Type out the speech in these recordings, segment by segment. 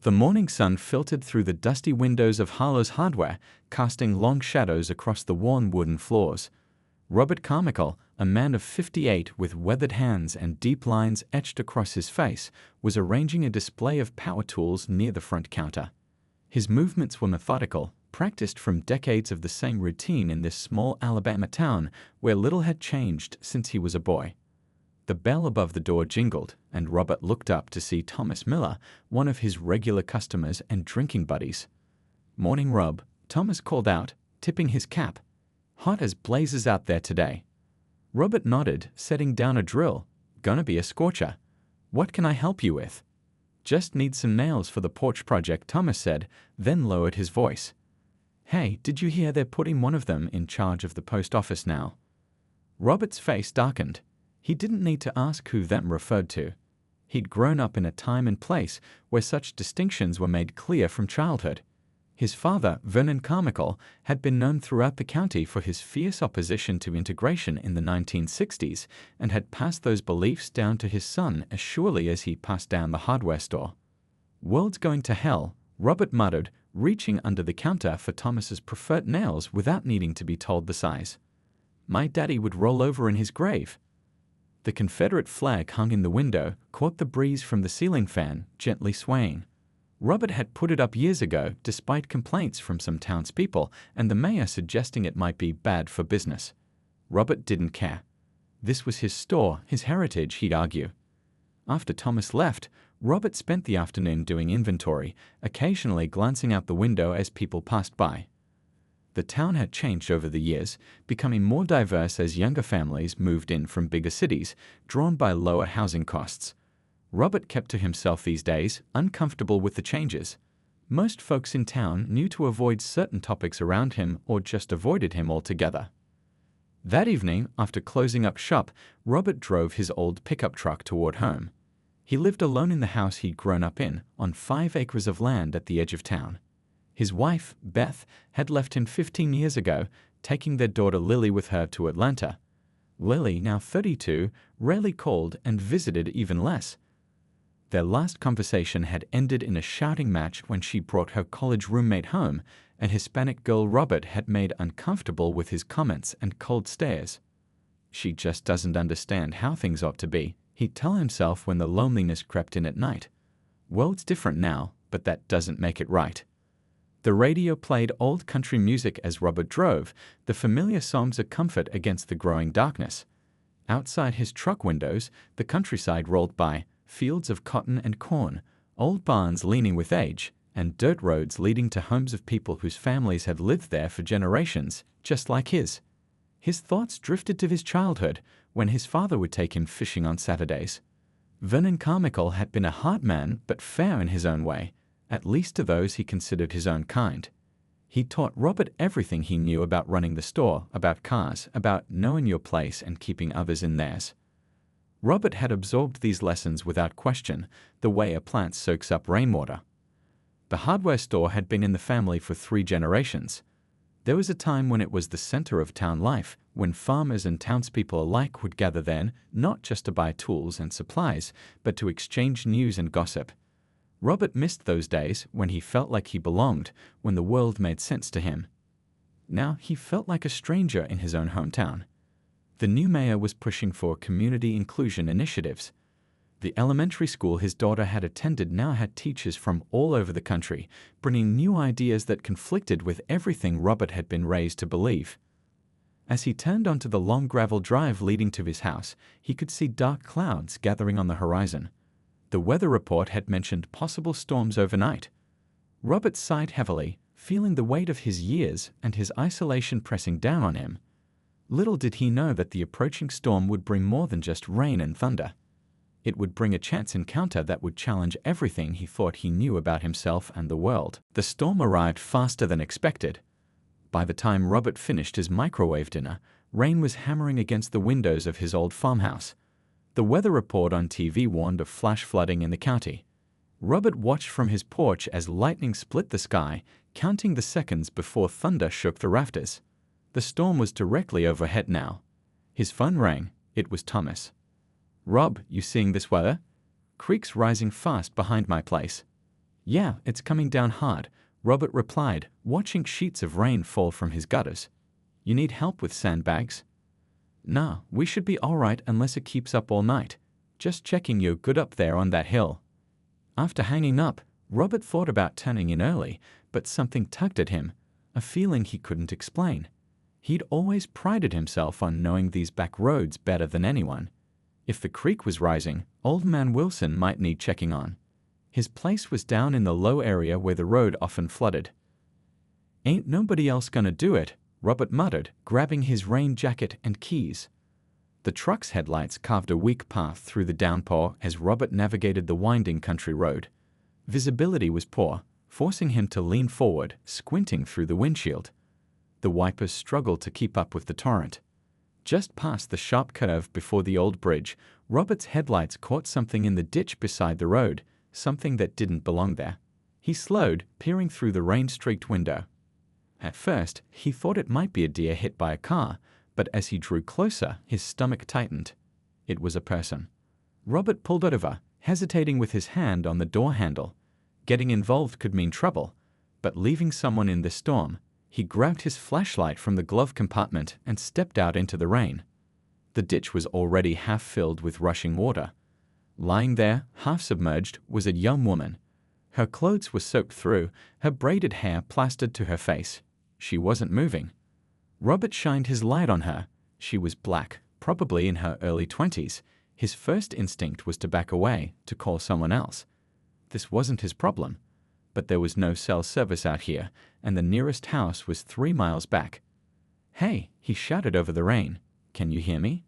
The morning sun filtered through the dusty windows of Harlow's Hardware, casting long shadows across the worn wooden floors. Robert Carmichael, a man of 58 with weathered hands and deep lines etched across his face, was arranging a display of power tools near the front counter. His movements were methodical, practiced from decades of the same routine in this small Alabama town where little had changed since he was a boy. The bell above the door jingled, and Robert looked up to see Thomas Miller, one of his regular customers and drinking buddies. "Morning, Rob," Thomas called out, tipping his cap. "Hot as blazes out there today." Robert nodded, setting down a drill. "Gonna be a scorcher. What can I help you with?" "Just need some nails for the porch project," Thomas said, then lowered his voice. "Hey, did you hear they're putting one of them in charge of the post office now?" Robert's face darkened. He didn't need to ask who them referred to. He'd grown up in a time and place where such distinctions were made clear from childhood. His father, Vernon Carmichael, had been known throughout the county for his fierce opposition to integration in the 1960s and had passed those beliefs down to his son as surely as he passed down the hardware store. "World's going to hell," Robert muttered, reaching under the counter for Thomas's preferred nails without needing to be told the size. "My daddy would roll over in his grave." The Confederate flag hung in the window caught the breeze from the ceiling fan, gently swaying. Robert had put it up years ago, despite complaints from some townspeople and the mayor suggesting it might be bad for business. Robert didn't care. This was his store, his heritage, he'd argue. After Thomas left, Robert spent the afternoon doing inventory, occasionally glancing out the window as people passed by. The town had changed over the years, becoming more diverse as younger families moved in from bigger cities, drawn by lower housing costs. Robert kept to himself these days, uncomfortable with the changes. Most folks in town knew to avoid certain topics around him or just avoided him altogether. That evening, after closing up shop, Robert drove his old pickup truck toward home. He lived alone in the house he'd grown up in, on 5 acres of land at the edge of town. His wife, Beth, had left him 15 years ago, taking their daughter Lily with her to Atlanta. Lily, now 32, rarely called and visited even less. Their last conversation had ended in a shouting match when she brought her college roommate home, an Hispanic girl Robert had made uncomfortable with his comments and cold stares. "She just doesn't understand how things ought to be," he'd tell himself when the loneliness crept in at night. "World's different now, but that doesn't make it right." The radio played old country music as Robert drove, the familiar songs of comfort against the growing darkness. Outside his truck windows, the countryside rolled by, fields of cotton and corn, old barns leaning with age, and dirt roads leading to homes of people whose families had lived there for generations, just like his. His thoughts drifted to his childhood, when his father would take him fishing on Saturdays. Vernon Carmichael had been a hard man but fair in his own way, at least to those he considered his own kind. He taught Robert everything he knew about running the store, about cars, about knowing your place and keeping others in theirs. Robert had absorbed these lessons without question, the way a plant soaks up rainwater. The hardware store had been in the family for 3 generations. There was a time when it was the center of town life, when farmers and townspeople alike would gather then, not just to buy tools and supplies, but to exchange news and gossip. Robert missed those days when he felt like he belonged, when the world made sense to him. Now he felt like a stranger in his own hometown. The new mayor was pushing for community inclusion initiatives. The elementary school his daughter had attended now had teachers from all over the country, bringing new ideas that conflicted with everything Robert had been raised to believe. As he turned onto the long gravel drive leading to his house, he could see dark clouds gathering on the horizon. The weather report had mentioned possible storms overnight. Robert sighed heavily, feeling the weight of his years and his isolation pressing down on him. Little did he know that the approaching storm would bring more than just rain and thunder. It would bring a chance encounter that would challenge everything he thought he knew about himself and the world. The storm arrived faster than expected. By the time Robert finished his microwave dinner, rain was hammering against the windows of his old farmhouse. The weather report on TV warned of flash flooding in the county. Robert watched from his porch as lightning split the sky, counting the seconds before thunder shook the rafters. The storm was directly overhead now. His phone rang. It was Thomas. "Rob, you seeing this weather? Creek's rising fast behind my place." Yeah, it's coming down hard, Robert replied, watching sheets of rain fall from his gutters. You need help with sandbags? Nah, we should be alright unless it keeps up all night. Just checking you're good up there on that hill. After hanging up, Robert thought about turning in early, but something tugged at him, a feeling he couldn't explain. He'd always prided himself on knowing these back roads better than anyone. If the creek was rising, Old Man Wilson might need checking on. His place was down in the low area where the road often flooded. Ain't nobody else gonna do it, Robert muttered, grabbing his rain jacket and keys. The truck's headlights carved a weak path through the downpour as Robert navigated the winding country road. Visibility was poor, forcing him to lean forward, squinting through the windshield. The wipers struggled to keep up with the torrent. Just past the sharp curve before the old bridge, Robert's headlights caught something in the ditch beside the road, something that didn't belong there. He slowed, peering through the rain-streaked window. At first, he thought it might be a deer hit by a car, but as he drew closer, his stomach tightened. It was a person. Robert pulled over, hesitating with his hand on the door handle. Getting involved could mean trouble, but leaving someone in this storm, he grabbed his flashlight from the glove compartment and stepped out into the rain. The ditch was already half filled with rushing water. Lying there, half submerged, was a young woman. Her clothes were soaked through, her braided hair plastered to her face. She wasn't moving. Robert shined his light on her. She was black, probably in her early 20s. His first instinct was to back away, to call someone else. This wasn't his problem. But there was no cell service out here, and the nearest house was 3 miles back. Hey, he shouted over the rain. Can you hear me?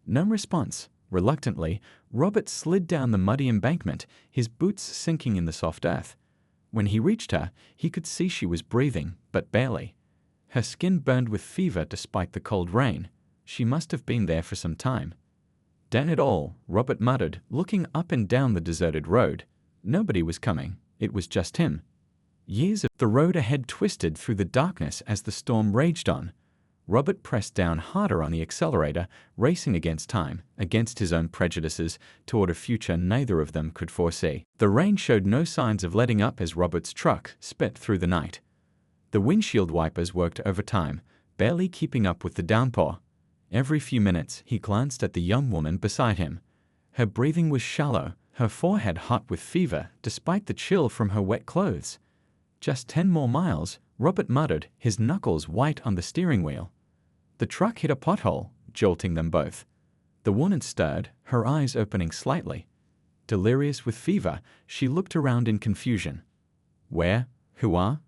No response. Reluctantly, Robert slid down the muddy embankment, his boots sinking in the soft earth. When he reached her, he could see she was breathing, but barely. Her skin burned with fever despite the cold rain. She must have been there for some time. Damn it all, Robert muttered, looking up and down the deserted road. Nobody was coming. It was just him. Years of the road ahead twisted through the darkness as the storm raged on. Robert pressed down harder on the accelerator, racing against time, against his own prejudices, toward a future neither of them could foresee. The rain showed no signs of letting up as Robert's truck sped through the night. The windshield wipers worked overtime, barely keeping up with the downpour. Every few minutes, he glanced at the young woman beside him. Her breathing was shallow, her forehead hot with fever despite the chill from her wet clothes. Just 10 more miles, Robert muttered, his knuckles white on the steering wheel. The truck hit a pothole, jolting them both. The woman stirred, her eyes opening slightly. Delirious with fever, she looked around in confusion. Where? Who are?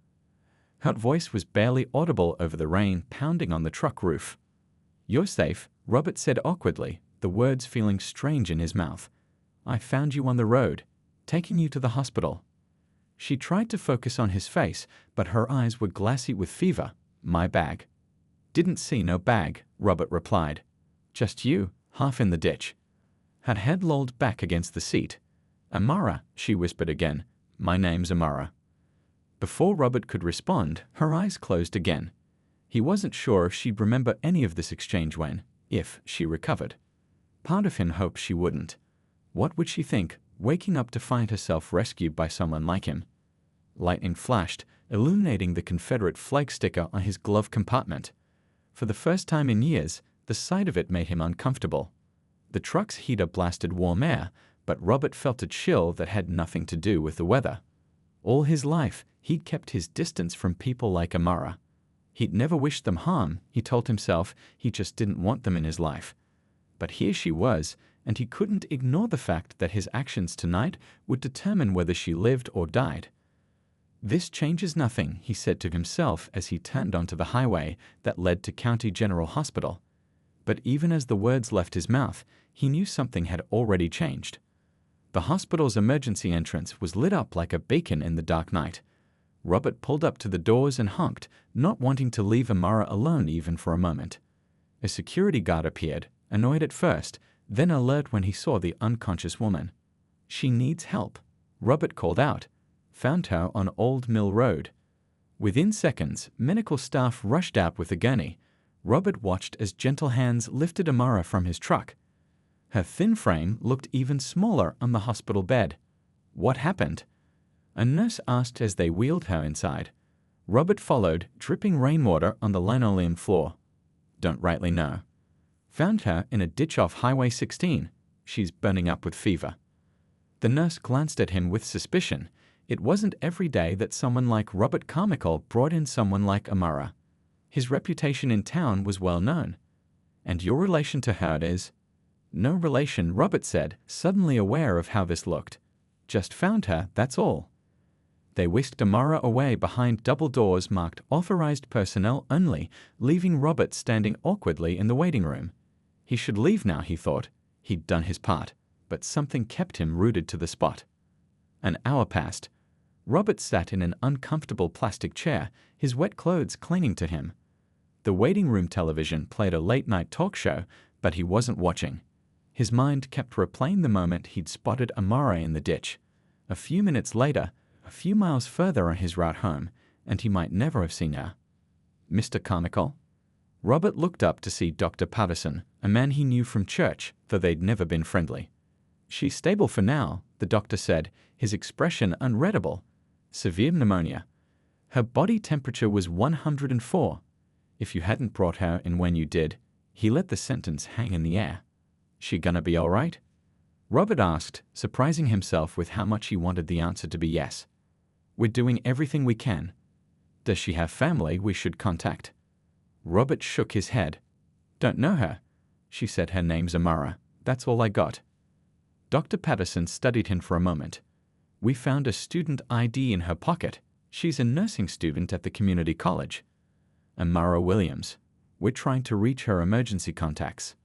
Her voice was barely audible over the rain pounding on the truck roof. You're safe, Robert said awkwardly, the words feeling strange in his mouth. I found you on the road, taking you to the hospital. She tried to focus on his face, but her eyes were glassy with fever. My bag. Didn't see no bag, Robert replied. Just you, half in the ditch. Her head lolled back against the seat. Amara, she whispered again. My name's Amara. Before Robert could respond, her eyes closed again. He wasn't sure if she'd remember any of this exchange when, if, she recovered. Part of him hoped she wouldn't. What would she think, waking up to find herself rescued by someone like him? Lightning flashed, illuminating the Confederate flag sticker on his glove compartment. For the first time in years, the sight of it made him uncomfortable. The truck's heater blasted warm air, but Robert felt a chill that had nothing to do with the weather. All his life, he'd kept his distance from people like Amara. He'd never wished them harm, he told himself, he just didn't want them in his life. But here she was, and he couldn't ignore the fact that his actions tonight would determine whether she lived or died. This changes nothing, he said to himself as he turned onto the highway that led to County General Hospital. But even as the words left his mouth, he knew something had already changed. The hospital's emergency entrance was lit up like a beacon in the dark night. Robert pulled up to the doors and honked, not wanting to leave Amara alone even for a moment. A security guard appeared, annoyed at first, then alert when he saw the unconscious woman. She needs help, Robert called out. Found her on Old Mill Road. Within seconds, medical staff rushed out with a gurney. Robert watched as gentle hands lifted Amara from his truck. Her thin frame looked even smaller on the hospital bed. What happened? a nurse asked as they wheeled her inside. Robert followed, dripping rainwater on the linoleum floor. Don't rightly know. Found her in a ditch off Highway 16. She's burning up with fever. The nurse glanced at him with suspicion. It wasn't every day that someone like Robert Carmichael brought in someone like Amara. His reputation in town was well known. And your relation to her is? No relation, Robert said, suddenly aware of how this looked. Just found her, that's all. They whisked Amara away behind double doors marked Authorized Personnel Only, leaving Robert standing awkwardly in the waiting room. He should leave now, he thought. He'd done his part, but something kept him rooted to the spot. An hour passed. Robert sat in an uncomfortable plastic chair, his wet clothes clinging to him. The waiting room television played a late-night talk show, but he wasn't watching. His mind kept replaying the moment he'd spotted Amara in the ditch. A few minutes later, a few miles further on his route home, and he might never have seen her. Mr. Carmichael? Robert looked up to see Dr. Patterson, a man he knew from church, though they'd never been friendly. She's stable for now, the doctor said, his expression unreadable. Severe pneumonia. Her body temperature was 104. If you hadn't brought her in when you did, he let the sentence hang in the air. She gonna be all right? Robert asked, surprising himself with how much he wanted the answer to be yes. We're doing everything we can. Does she have family we should contact? Robert shook his head. Don't know her. She said her name's Amara. That's all I got. Dr. Patterson studied him for a moment. We found a student ID in her pocket. She's a nursing student at the community college. Amara Williams. We're trying to reach her emergency contacts.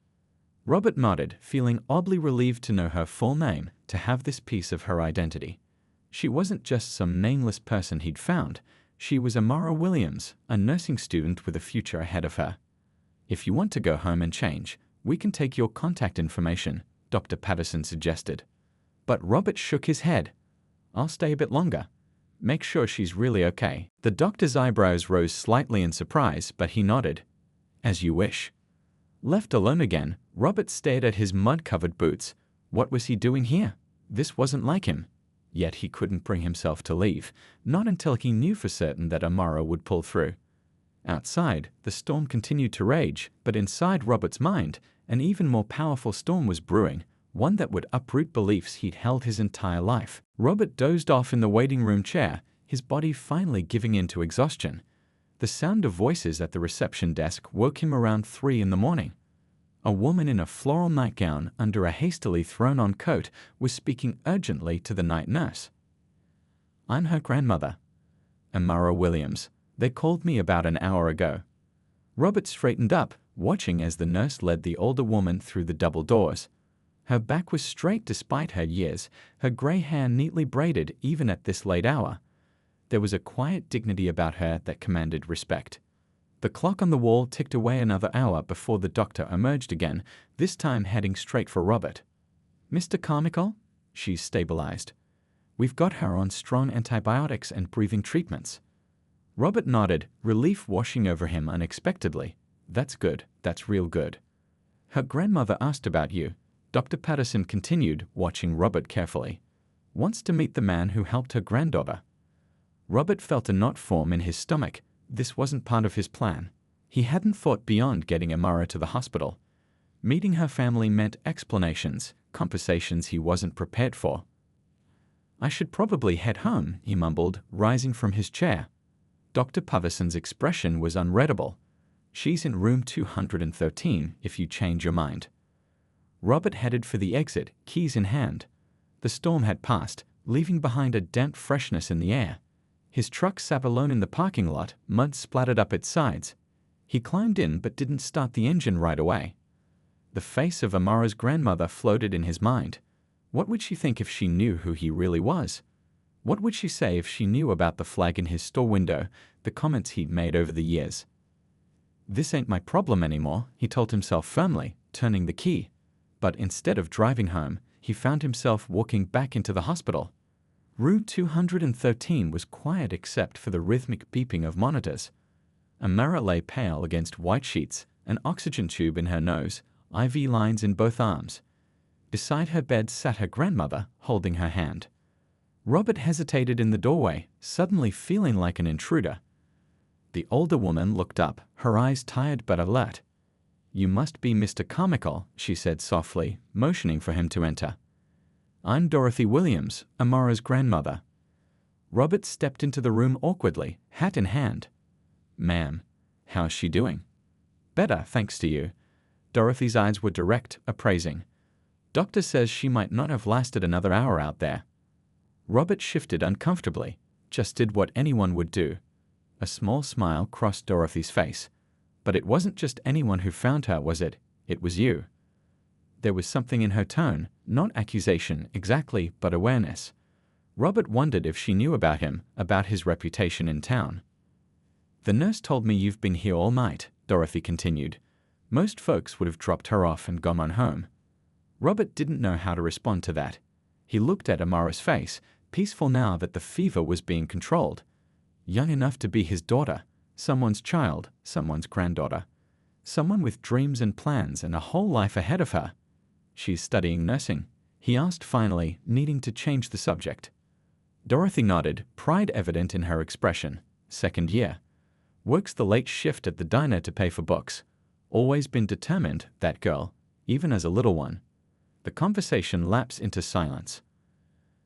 Robert nodded, feeling oddly relieved to know her full name, to have this piece of her identity. She wasn't just some nameless person he'd found. She was Amara Williams, a nursing student with a future ahead of her. If you want to go home and change, we can take your contact information, Dr. Patterson suggested. But Robert shook his head. I'll stay a bit longer. Make sure she's really okay. The doctor's eyebrows rose slightly in surprise, but he nodded. As you wish. Left alone again, Robert stared at his mud-covered boots. What was he doing here? This wasn't like him. Yet he couldn't bring himself to leave, not until he knew for certain that Amara would pull through. Outside, the storm continued to rage, but inside Robert's mind, an even more powerful storm was brewing, one that would uproot beliefs he'd held his entire life. Robert dozed off in the waiting room chair, his body finally giving in to exhaustion. The sound of voices at the reception desk woke him around 3 in the morning. A woman in a floral nightgown under a hastily thrown-on coat was speaking urgently to the night nurse. I'm her grandmother. Amara Williams. They called me about an hour ago. Robert straightened up, watching as the nurse led the older woman through the double doors. Her back was straight despite her years, her gray hair neatly braided even at this late hour. There was a quiet dignity about her that commanded respect. The clock on the wall ticked away another hour before the doctor emerged again, this time heading straight for Robert. Mr. Carmichael? She's stabilized. We've got her on strong antibiotics and breathing treatments. Robert nodded, relief washing over him unexpectedly. That's good. That's real good. Her grandmother asked about you. Dr. Patterson continued, watching Robert carefully. Wants to meet the man who helped her granddaughter. Robert felt a knot form in his stomach. This wasn't part of his plan. He hadn't thought beyond getting Amara to the hospital. Meeting her family meant explanations, conversations he wasn't prepared for. I should probably head home, he mumbled, rising from his chair. Dr. Patterson's expression was unreadable. She's in room 213 if you change your mind. Robert headed for the exit, keys in hand. The storm had passed, leaving behind a damp freshness in the air. His truck sat alone in the parking lot, mud splattered up its sides. He climbed in but didn't start the engine right away. The face of Amara's grandmother floated in his mind. What would she think if she knew who he really was? What would she say if she knew about the flag in his store window, the comments he'd made over the years? This ain't my problem anymore, he told himself firmly, turning the key. But instead of driving home, he found himself walking back into the hospital. Room 213 was quiet except for the rhythmic beeping of monitors. Amara lay pale against white sheets, an oxygen tube in her nose, IV lines in both arms. Beside her bed sat her grandmother, holding her hand. Robert hesitated in the doorway, suddenly feeling like an intruder. The older woman looked up, her eyes tired but alert. "You must be Mr. Carmichael," she said softly, motioning for him to enter. "I'm Dorothy Williams, Amara's grandmother." Robert stepped into the room awkwardly, hat in hand. "Ma'am, how's she doing?" "Better, thanks to you." Dorothy's eyes were direct, appraising. "Doctor says she might not have lasted another hour out there." Robert shifted uncomfortably, just did what anyone would do. A small smile crossed Dorothy's face. "But it wasn't just anyone who found her, was it? It was you." There was something in her tone, not accusation exactly, but awareness. Robert wondered if she knew about him, about his reputation in town. "The nurse told me you've been here all night," Dorothy continued. "Most folks would have dropped her off and gone on home." Robert didn't know how to respond to that. He looked at Amara's face, peaceful now that the fever was being controlled. Young enough to be his daughter, someone's child, someone's granddaughter. Someone with dreams and plans and a whole life ahead of her. "She's studying nursing?" he asked finally, needing to change the subject. Dorothy nodded, pride evident in her expression. "Second year. Works the late shift at the diner to pay for books. Always been determined, that girl, even as a little one." The conversation lapsed into silence.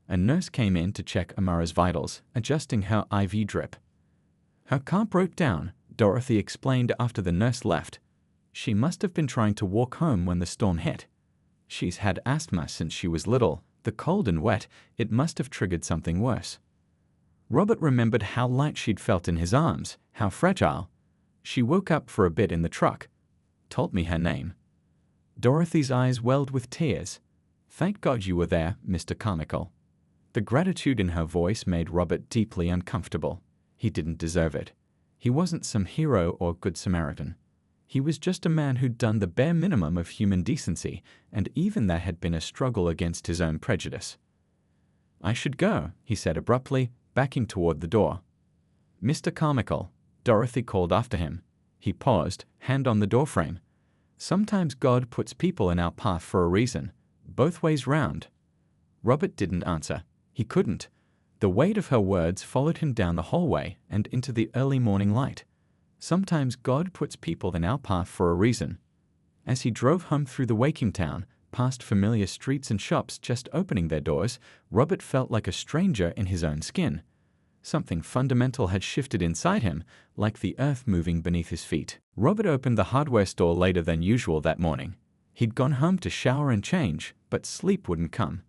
A nurse came in to check Amara's vitals, adjusting her IV drip. "Her car broke down," Dorothy explained after the nurse left. "She must have been trying to walk home when the storm hit. She's had asthma since she was little. The cold and wet, it must have triggered something worse." Robert remembered how light she'd felt in his arms, how fragile. "She woke up for a bit in the truck. Told me her name." Dorothy's eyes welled with tears. "Thank God you were there, Mr. Carmichael." The gratitude in her voice made Robert deeply uncomfortable. He didn't deserve it. He wasn't some hero or good Samaritan. He was just a man who'd done the bare minimum of human decency, and even that had been a struggle against his own prejudice. "I should go," he said abruptly, backing toward the door. "Mr. Carmichael," Dorothy called after him. He paused, hand on the doorframe. "Sometimes God puts people in our path for a reason, both ways round." Robert didn't answer. He couldn't. The weight of her words followed him down the hallway and into the early morning light. Sometimes God puts people in our path for a reason. As he drove home through the waking town, past familiar streets and shops just opening their doors, Robert felt like a stranger in his own skin. Something fundamental had shifted inside him, like the earth moving beneath his feet. Robert opened the hardware store later than usual that morning. He'd gone home to shower and change, but sleep wouldn't come.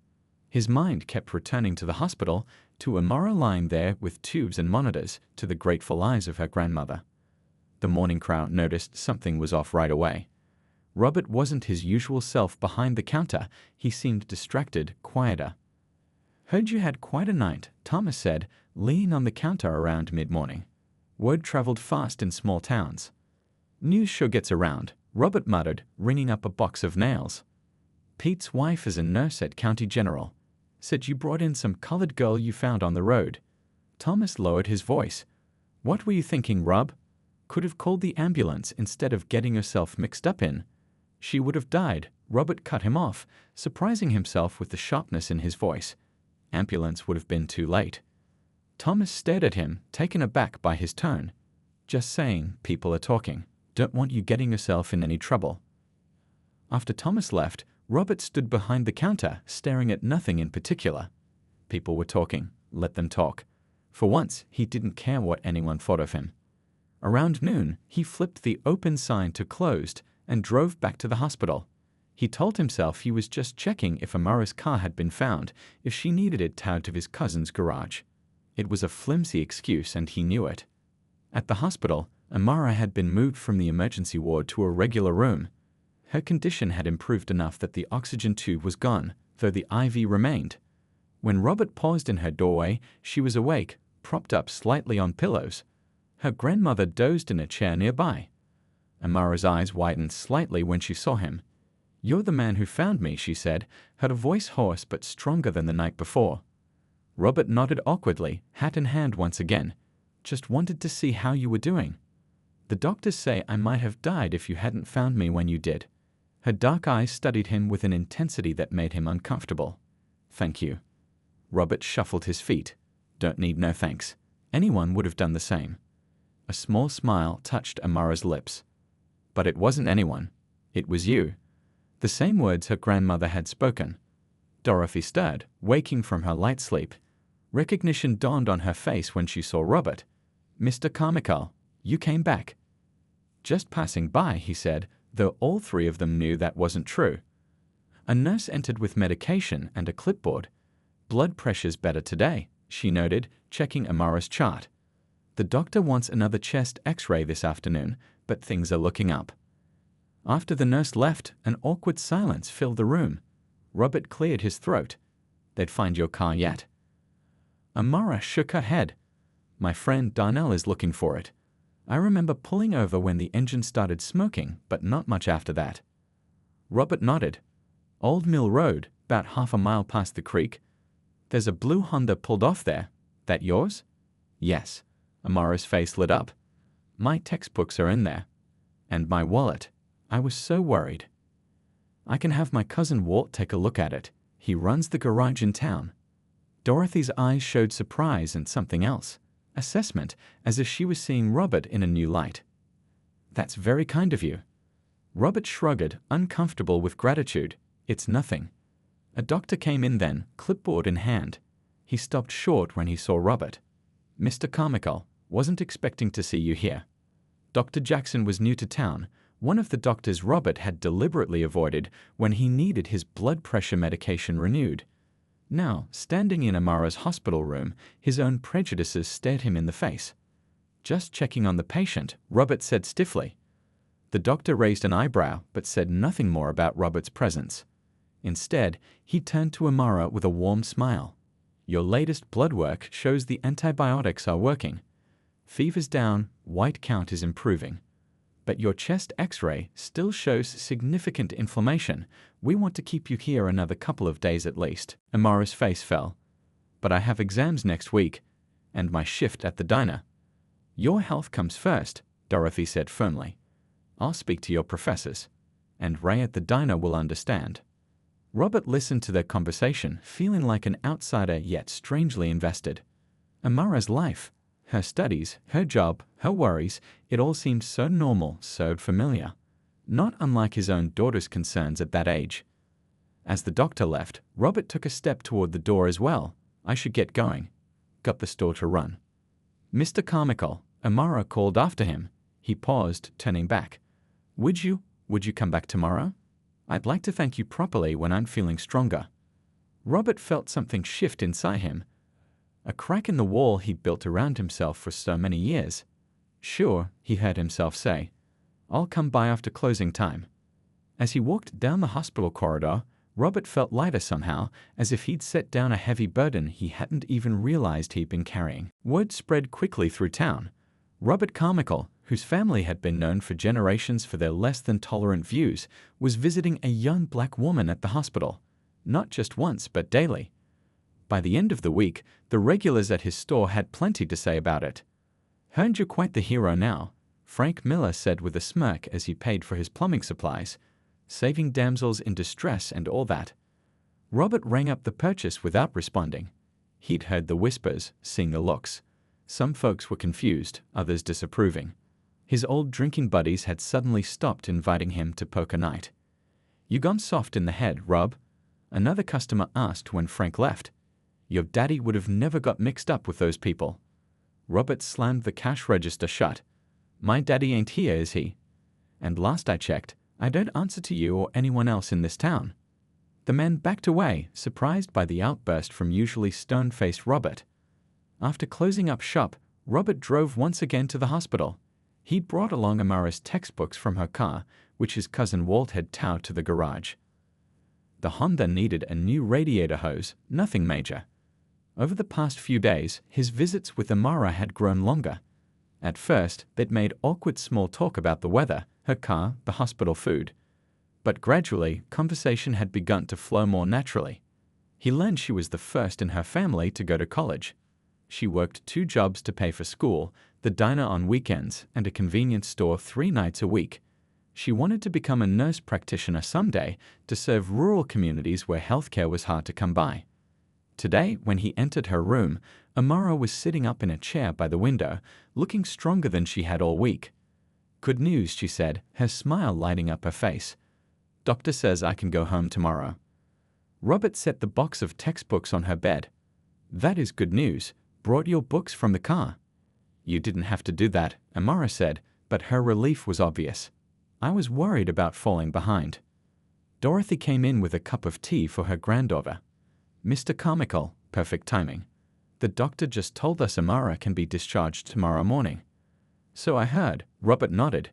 His mind kept returning to the hospital, to Amara lying there with tubes and monitors, to the grateful eyes of her grandmother. The morning crowd noticed something was off right away. Robert wasn't his usual self behind the counter. He seemed distracted, quieter. "Heard you had quite a night," Thomas said, leaning on the counter around mid-morning. Word traveled fast in small towns. "News sure gets around," Robert muttered, ringing up a box of nails. "Pete's wife is a nurse at County General. Said you brought in some colored girl you found on the road." Thomas lowered his voice. "What were you thinking, Rob? Could have called the ambulance instead of getting yourself mixed up in." "She would have died." Robert cut him off, surprising himself with the sharpness in his voice. "Ambulance would have been too late." Thomas stared at him, taken aback by his tone. "Just saying, people are talking. Don't want you getting yourself in any trouble." After Thomas left, Robert stood behind the counter, staring at nothing in particular. People were talking. Let them talk. For once, he didn't care what anyone thought of him. Around noon, he flipped the open sign to closed and drove back to the hospital. He told himself he was just checking if Amara's car had been found, if she needed it towed to his cousin's garage. It was a flimsy excuse, and he knew it. At the hospital, Amara had been moved from the emergency ward to a regular room. Her condition had improved enough that the oxygen tube was gone, though the IV remained. When Robert paused in her doorway, she was awake, propped up slightly on pillows. Her grandmother dozed in a chair nearby. Amara's eyes widened slightly when she saw him. "You're the man who found me," she said, her voice hoarse but stronger than the night before. Robert nodded awkwardly, hat in hand once again. "Just wanted to see how you were doing. The doctors say I might have died if you hadn't found me when you did." Her dark eyes studied him with an intensity that made him uncomfortable. "Thank you." Robert shuffled his feet. Don't need no thanks. Anyone would have done the same. A small smile touched Amara's lips. But it wasn't anyone. It was you. The same words her grandmother had spoken. Dorothy stirred, waking from her light sleep. Recognition dawned on her face when she saw Robert. Mr. Carmichael, you came back. Just passing by, he said, though all three of them knew that wasn't true. A nurse entered with medication and a clipboard. Blood pressure's better today, she noted, checking Amara's chart. The doctor wants another chest x-ray this afternoon, but things are looking up. After the nurse left, an awkward silence filled the room. Robert cleared his throat. They'd find your car yet. Amara shook her head. My friend Darnell is looking for it. I remember pulling over when the engine started smoking, but not much after that. Robert nodded. Old Mill Road, about half a mile past the creek. There's a blue Honda pulled off there. That yours? Yes. Amara's face lit up. My textbooks are in there. And my wallet. I was so worried. I can have my cousin Walt take a look at it. He runs the garage in town. Dorothy's eyes showed surprise and something else. Assessment, as if she was seeing Robert in a new light. That's very kind of you. Robert shrugged, uncomfortable with gratitude. It's nothing. A doctor came in then, clipboard in hand. He stopped short when he saw Robert. Mr. Carmichael, wasn't expecting to see you here. Dr. Jackson was new to town, one of the doctors Robert had deliberately avoided when he needed his blood pressure medication renewed. Now, standing in Amara's hospital room, his own prejudices stared him in the face. Just checking on the patient, Robert said stiffly. The doctor raised an eyebrow but said nothing more about Robert's presence. Instead, he turned to Amara with a warm smile. Your latest blood work shows the antibiotics are working. Fever's down, white count is improving. But your chest x-ray still shows significant inflammation. We want to keep you here another couple of days at least. Amara's face fell. But I have exams next week, and my shift at the diner. Your health comes first, Dorothy said firmly. I'll speak to your professors, and Ray at the diner will understand. Robert listened to their conversation, feeling like an outsider yet strangely invested. Amara's life, her studies, her job, her worries, it all seemed so normal, so familiar. Not unlike his own daughter's concerns at that age. As the doctor left, Robert took a step toward the door as well. I should get going. Got the store to run. Mr. Carmichael, Amara called after him. He paused, turning back. Would you come back tomorrow? I'd like to thank you properly when I'm feeling stronger. Robert felt something shift inside him. A crack in the wall he'd built around himself for so many years. Sure, he heard himself say. I'll come by after closing time. As he walked down the hospital corridor, Robert felt lighter somehow, as if he'd set down a heavy burden he hadn't even realized he'd been carrying. Word spread quickly through town. Robert Carmichael, whose family had been known for generations for their less-than-tolerant views, was visiting a young black woman at the hospital. Not just once, but daily. By the end of the week, the regulars at his store had plenty to say about it. Heard you're quite the hero now, Frank Miller said with a smirk as he paid for his plumbing supplies. Saving damsels in distress and all that. Robert rang up the purchase without responding. He'd heard the whispers, seen the looks. Some folks were confused, others disapproving. His old drinking buddies had suddenly stopped inviting him to poker night. You gone soft in the head, Rob? Another customer asked when Frank left. Your daddy would have never got mixed up with those people. Robert slammed the cash register shut. My daddy ain't here, is he? And last I checked, I don't answer to you or anyone else in this town. The man backed away, surprised by the outburst from usually stone-faced Robert. After closing up shop, Robert drove once again to the hospital. He'd brought along Amara's textbooks from her car, which his cousin Walt had towed to the garage. The Honda needed a new radiator hose, nothing major. Over the past few days, his visits with Amara had grown longer. At first, they'd made awkward small talk about the weather, her car, the hospital food. But gradually, conversation had begun to flow more naturally. He learned she was the first in her family to go to college. She worked 2 jobs to pay for school, the diner on weekends, and a convenience store 3 nights a week. She wanted to become a nurse practitioner someday to serve rural communities where healthcare was hard to come by. Today, when he entered her room, Amara was sitting up in a chair by the window, looking stronger than she had all week. "Good news," she said, her smile lighting up her face. "Doctor says I can go home tomorrow." Robert set the box of textbooks on her bed. "That is good news. Brought your books from the car." "You didn't have to do that," Amara said, but her relief was obvious. "I was worried about falling behind." Dorothy came in with a cup of tea for her granddaughter. "Mr. Carmichael, perfect timing. The doctor just told us Amara can be discharged tomorrow morning." "So I heard," Robert nodded.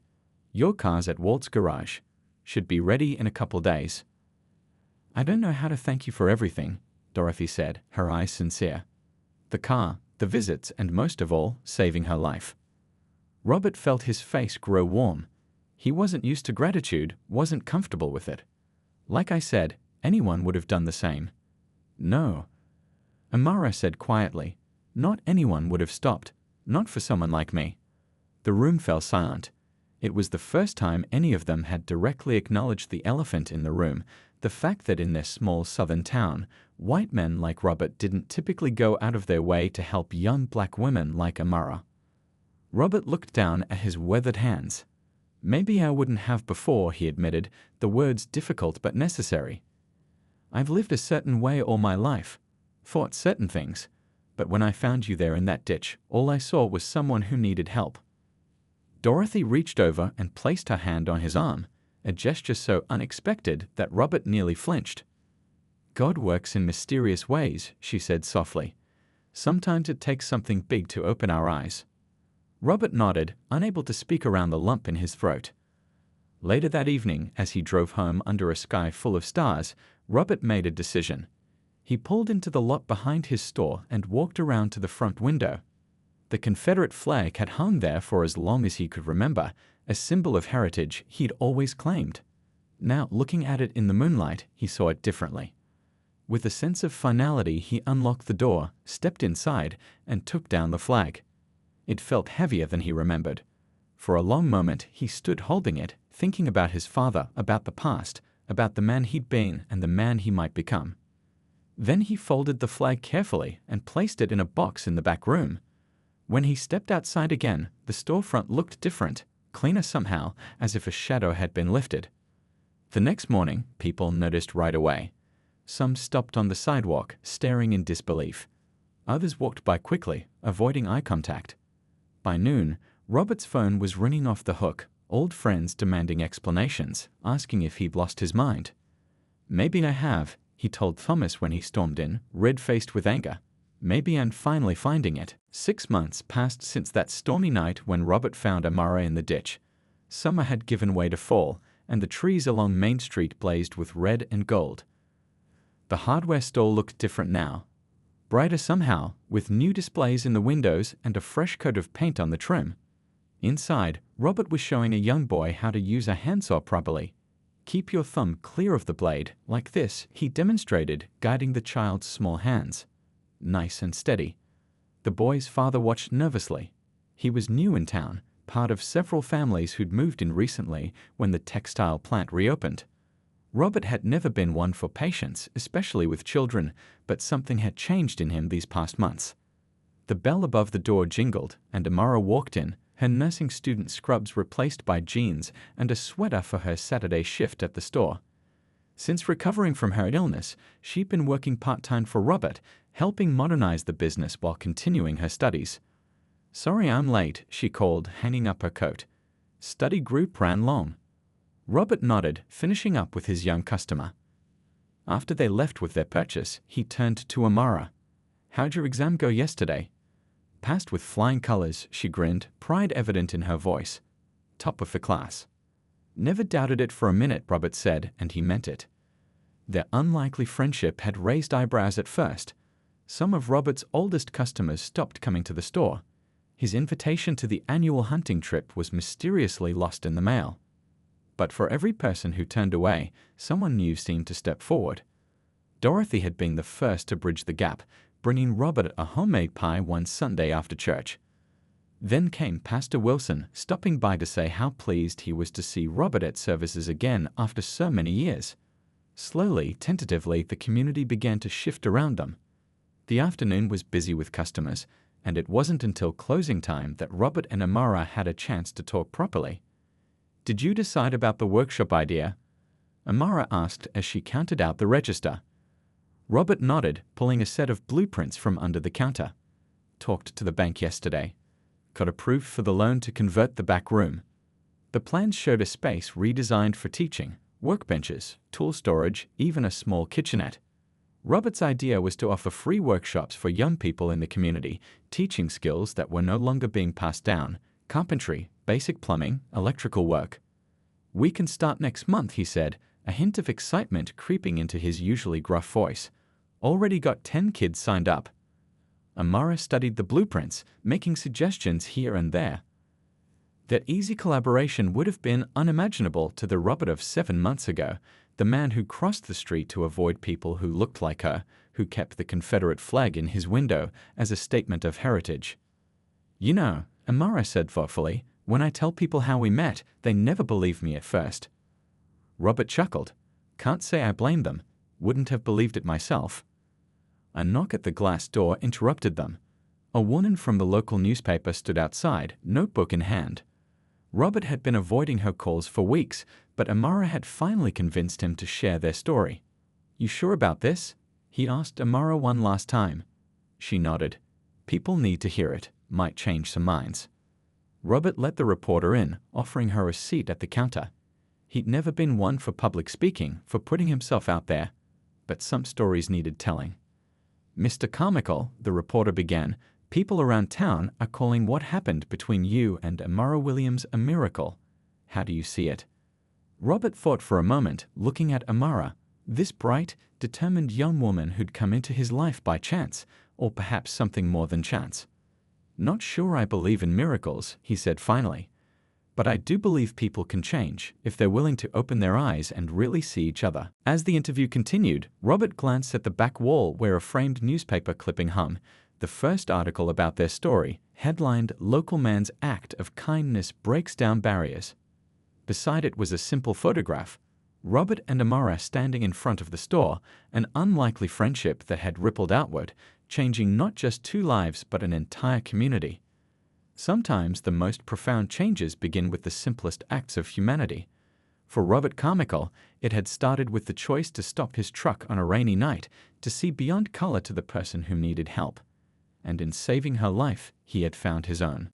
"Your car's at Walt's garage. Should be ready in a couple days." "I don't know how to thank you for everything," Dorothy said, her eyes sincere. "The car, the visits, and most of all, saving her life." Robert felt his face grow warm. He wasn't used to gratitude, wasn't comfortable with it. "Like I said, anyone would have done the same." "No," Amara said quietly. "Not anyone would have stopped. Not for someone like me." The room fell silent. It was the first time any of them had directly acknowledged the elephant in the room, the fact that in their small southern town, white men like Robert didn't typically go out of their way to help young black women like Amara. Robert looked down at his weathered hands. "Maybe I wouldn't have before," he admitted, the words difficult but necessary. "I've lived a certain way all my life, thought certain things, but when I found you there in that ditch, all I saw was someone who needed help." Dorothy reached over and placed her hand on his arm, a gesture so unexpected that Robert nearly flinched. "God works in mysterious ways," she said softly. "Sometimes it takes something big to open our eyes." Robert nodded, unable to speak around the lump in his throat. Later that evening, as he drove home under a sky full of stars, Robert made a decision. He pulled into the lot behind his store and walked around to the front window. The Confederate flag had hung there for as long as he could remember, a symbol of heritage he'd always claimed. Now, looking at it in the moonlight, he saw it differently. With a sense of finality, he unlocked the door, stepped inside, and took down the flag. It felt heavier than he remembered. For a long moment, he stood holding it, thinking about his father, about the past, about the man he'd been and the man he might become. Then he folded the flag carefully and placed it in a box in the back room. When he stepped outside again, the storefront looked different, cleaner somehow, as if a shadow had been lifted. The next morning, people noticed right away. Some stopped on the sidewalk, staring in disbelief. Others walked by quickly, avoiding eye contact. By noon, Robert's phone was ringing off the hook, old friends demanding explanations, asking if he'd lost his mind. "Maybe I have," he told Thomas when he stormed in, red-faced with anger. "Maybe I'm finally finding it." 6 months passed since that stormy night when Robert found Amara in the ditch. Summer had given way to fall, and the trees along Main Street blazed with red and gold. The hardware store looked different now. Brighter somehow, with new displays in the windows and a fresh coat of paint on the trim. Inside, Robert was showing a young boy how to use a handsaw properly. "Keep your thumb clear of the blade, like this," he demonstrated, guiding the child's small hands. Nice and steady. The boy's father watched nervously. He was new in town, part of several families who'd moved in recently when the textile plant reopened. Robert had never been one for patience, especially with children, but something had changed in him these past months. The bell above the door jingled, and Amara walked in, her nursing student scrubs replaced by jeans and a sweater for her Saturday shift at the store. Since recovering from her illness, she'd been working part-time for Robert, helping modernize the business while continuing her studies. "Sorry I'm late," she called, hanging up her coat. "Study group ran long." Robert nodded, finishing up with his young customer. After they left with their purchase, he turned to Amara. "How'd your exam go yesterday?" "Passed with flying colors," she grinned, pride evident in her voice. "Top of the class." "Never doubted it for a minute," Robert said, and he meant it. Their unlikely friendship had raised eyebrows at first. Some of Robert's oldest customers stopped coming to the store. His invitation to the annual hunting trip was mysteriously lost in the mail. But for every person who turned away, someone new seemed to step forward. Dorothy had been the first to bridge the gap, bringing Robert a homemade pie one Sunday after church. Then came Pastor Wilson, stopping by to say how pleased he was to see Robert at services again after so many years. Slowly, tentatively, the community began to shift around them. The afternoon was busy with customers, and it wasn't until closing time that Robert and Amara had a chance to talk properly. "Did you decide about the workshop idea?" Amara asked as she counted out the register. Robert nodded, pulling a set of blueprints from under the counter. "Talked to the bank yesterday. Got approved for the loan to convert the back room." The plans showed a space redesigned for teaching, workbenches, tool storage, even a small kitchenette. Robert's idea was to offer free workshops for young people in the community, teaching skills that were no longer being passed down: carpentry, basic plumbing, electrical work. "We can start next month," he said, a hint of excitement creeping into his usually gruff voice. "Already got 10 kids signed up." Amara studied the blueprints, making suggestions here and there. That easy collaboration would have been unimaginable to the Robert of 7 months ago, the man who crossed the street to avoid people who looked like her, who kept the Confederate flag in his window as a statement of heritage. "You know," Amara said thoughtfully, "when I tell people how we met, they never believe me at first." Robert chuckled. "Can't say I blame them. Wouldn't have believed it myself." A knock at the glass door interrupted them. A woman from the local newspaper stood outside, notebook in hand. Robert had been avoiding her calls for weeks, but Amara had finally convinced him to share their story. "You sure about this?" he asked Amara one last time. She nodded. "People need to hear it. Might change some minds." Robert let the reporter in, offering her a seat at the counter. He'd never been one for public speaking, for putting himself out there, but some stories needed telling. "Mr. Carmichael," the reporter began, "people around town are calling what happened between you and Amara Williams a miracle. How do you see it?" Robert thought for a moment, looking at Amara, this bright, determined young woman who'd come into his life by chance, or perhaps something more than chance. "Not sure I believe in miracles," he said finally. "But I do believe people can change if they're willing to open their eyes and really see each other." As the interview continued, Robert glanced at the back wall where a framed newspaper clipping hung. The first article about their story, headlined "Local Man's Act of Kindness Breaks Down Barriers." Beside it was a simple photograph: Robert and Amara standing in front of the store, an unlikely friendship that had rippled outward, changing not just 2 lives but an entire community. Sometimes the most profound changes begin with the simplest acts of humanity. For Robert Carmichael, it had started with the choice to stop his truck on a rainy night to see beyond color to the person who needed help. And in saving her life, he had found his own.